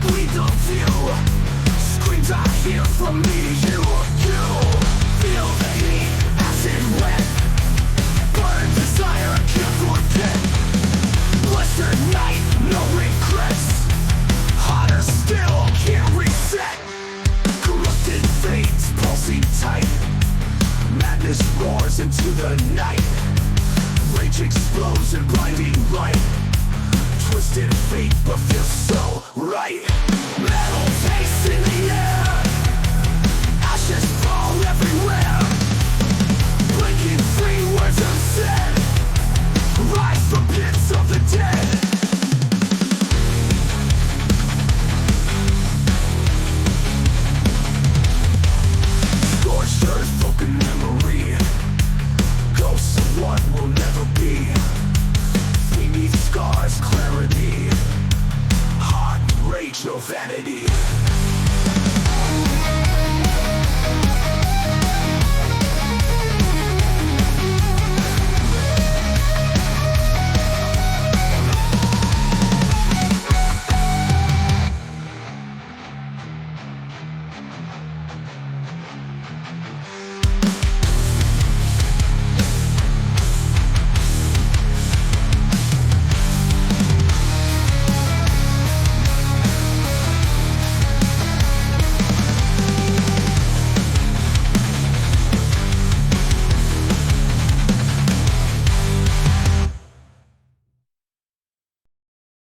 bleed of you. Screams I hear from me to you. Feel the heat, acid wet. Burn desire, can't forget. Blistered night, no regrets. Hotter still, can't reset. Corrupted veins, pulsing tight. Madness roars into the night. Rage explodes in blinding light. Twisted fate, but feels so right. Metal